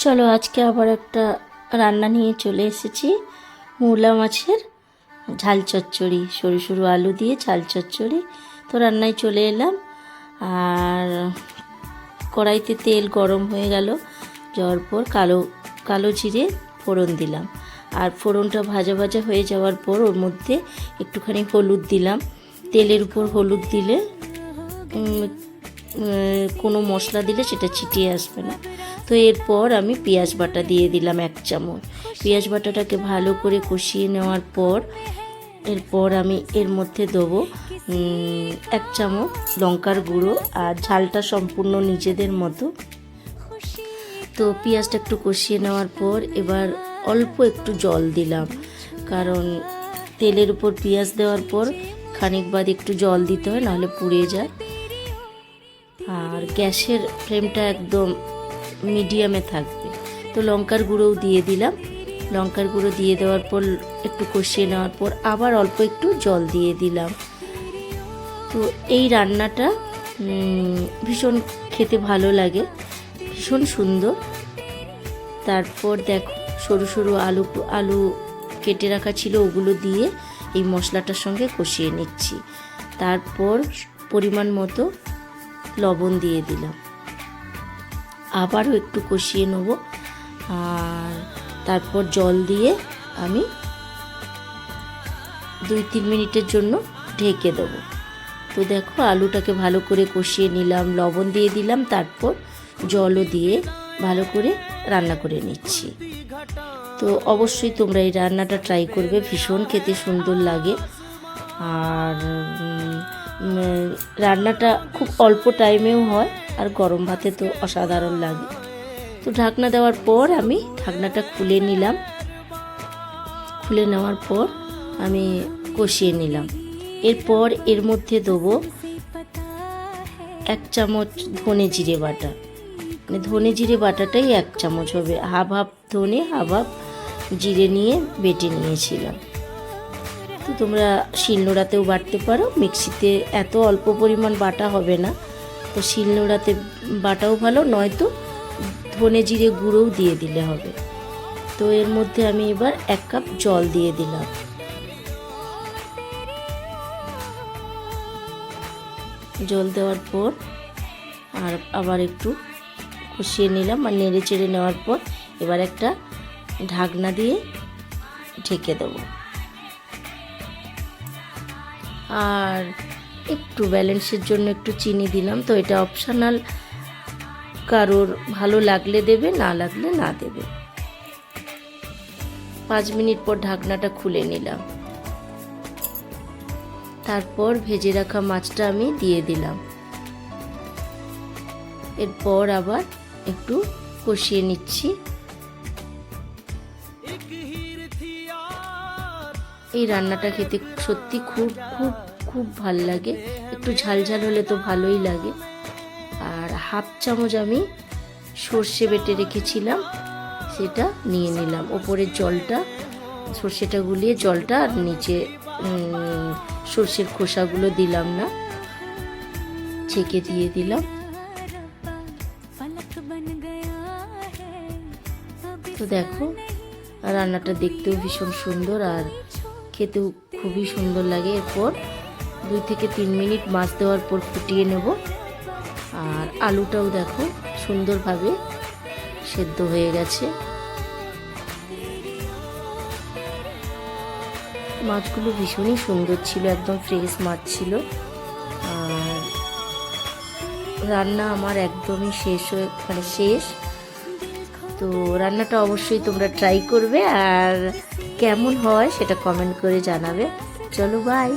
চলো আজকে আবার একটা রান্না নিয়ে চলে এসেছি। মূলা মাছের ঝাল চচ্চড়ি, সরু সরু আলু দিয়ে ঝাল চচ্চড়ি। তো রান্নায় চলে এলাম, আর কড়াইতে তেল গরম হয়ে গেল। যাওয়ার পর কালো কালো জিরে ফোড়ন দিলাম, আর ফোড়নটা ভাজা ভাজা হয়ে যাওয়ার পর ওর মধ্যে একটুখানি হলুদ দিলাম। তেলের উপর হলুদ দিলে কোনো মশলা দিলে সেটা ছিটিয়ে আসবে না। তো এরপর আমি পেঁয়াজ বাটা দিয়ে দিলাম 1 চামচ। পেঁয়াজ বাটাটাকে ভালো করে কষিয়ে নেওয়ার পর এরপর আমি এর মধ্যে দেবো 1 চামচ লঙ্কার গুঁড়ো, আর ঝালটা সম্পূর্ণ নিজেদের মতো। তো পেঁয়াজটা একটু কষিয়ে নেওয়ার পর এবার অল্প একটু জল দিলাম, কারণ তেলের উপর পেঁয়াজ দেওয়ার পর খানিক বাদ একটু জল দিতে হয়, নাহলে পুড়ে যায়। আর গ্যাসের ফ্লেমটা একদম মিডিয়ামে থাকবে। তো লঙ্কার গুঁড়োও দিয়ে দিলাম। লঙ্কার গুঁড়ো দিয়ে দেওয়ার পর একটু কষিয়ে নেওয়ার পর আবার অল্প একটু জল দিয়ে দিলাম। তো এই রান্নাটা ভীষণ খেতে ভালো লাগে, ভীষণ সুন্দর। তারপর দেখো সরু সরু আলু কেটে রাখা ছিল, ওগুলো দিয়ে এই মশলাটার সঙ্গে কষিয়ে নিচ্ছি। তারপর পরিমাণ মতো লবণ দিয়ে দিলাম, আবারও একটু কষিয়ে নেব। আর তারপর জল দিয়ে আমি 2-3 মিনিটের জন্য ঢেকে দেবো। তো দেখো আলুটাকে ভালো করে কষিয়ে নিলাম, লবণ দিয়ে দিলাম, তারপর জলও দিয়ে ভালো করে রান্না করে নিচ্ছি। তো অবশ্যই তোমরা এই রান্নাটা ট্রাই করবে, ভীষণ খেতে সুন্দর লাগে। আর রান্নাটা খুব অল্প টাইমেও হয়, আর গরম ভাতে তো অসাধারণ লাগে। তো ঢাকনা দেওয়ার পর আমি ঢাকনাটা খুলে নিলাম। খুলে নেওয়ার পর আমি কষিয়ে নিলাম। এরপর এর মধ্যে দেবো 1 চামচ ধনে জিরে বাটা। মানে ধনে জিরে বাটাটাই 1 চামচ হবে, হাফ ধনে হাফ জিরে নিয়ে বেটে নিয়েছিলাম। তো তোমরা শিলনোড়াতেও বাটতে পারো, মিক্সিতে এত অল্প পরিমাণ বাটা হবে না, তো শিলনোড়াতে বাটাও ভালো, নয়তো ধনে জিরে গুঁড়োও দিয়ে দিলে হবে। তো এর মধ্যে আমি এবার 1 কাপ জল দিয়ে দিলাম। জল দেওয়ার পর আর আবার একটু কষিয়ে নিলাম, আর নেড়ে চেড়ে নেওয়ার পর এবার একটা ঢাকনা দিয়ে ঢেকে দেবো। আর একটু ব্যালেন্সের জন্য একটু চিনি দিলাম। তো এটা অপশনাল, কারোর ভালো লাগলে দেবে, না লাগলে না দেবে। 5 মিনিট পর ঢাকনাটা খুলে নিলাম। তারপর ভেজে রাখা মাছটা আমি দিয়ে দিলাম। এরপর আবার একটু কষিয়ে নিচ্ছি। এই রান্নাটা খেতে সত্যি খুব খুব খুব ভাল লাগে। একটু ঝাল ঝাল হলে তো ভালোই লাগে। আর হাফ চামচ আমি সর্ষে বেটে রেখেছিলাম, সেটা নিয়ে নিলাম। ওপরের জলটা, সর্ষেটা গুলিয়ে জলটা, আর নিচে সর্ষের খোসাগুলো দিলাম না, ছেঁকে দিয়ে দিলাম। তো দেখো রান্নাটা দেখতেও ভীষণ সুন্দর, আর খেতেও খুবই সুন্দর লাগে। এরপর 2-3 মিনিট মাছ দেওয়ার পর ফুটিয়ে নেব। আর আলুটাও দেখো সুন্দরভাবে সেদ্ধ হয়ে গেছে। মাছগুলো ভীষণই সুন্দর ছিল, একদম ফ্রেশ মাছ ছিল। আর রান্না আমার একদমই শেষ। তো রান্নাটা অবশ্যই তোমরা ট্রাই করবে, আর কেমন হয় সেটা কমেন্ট করে জানাবে। চলো বাই।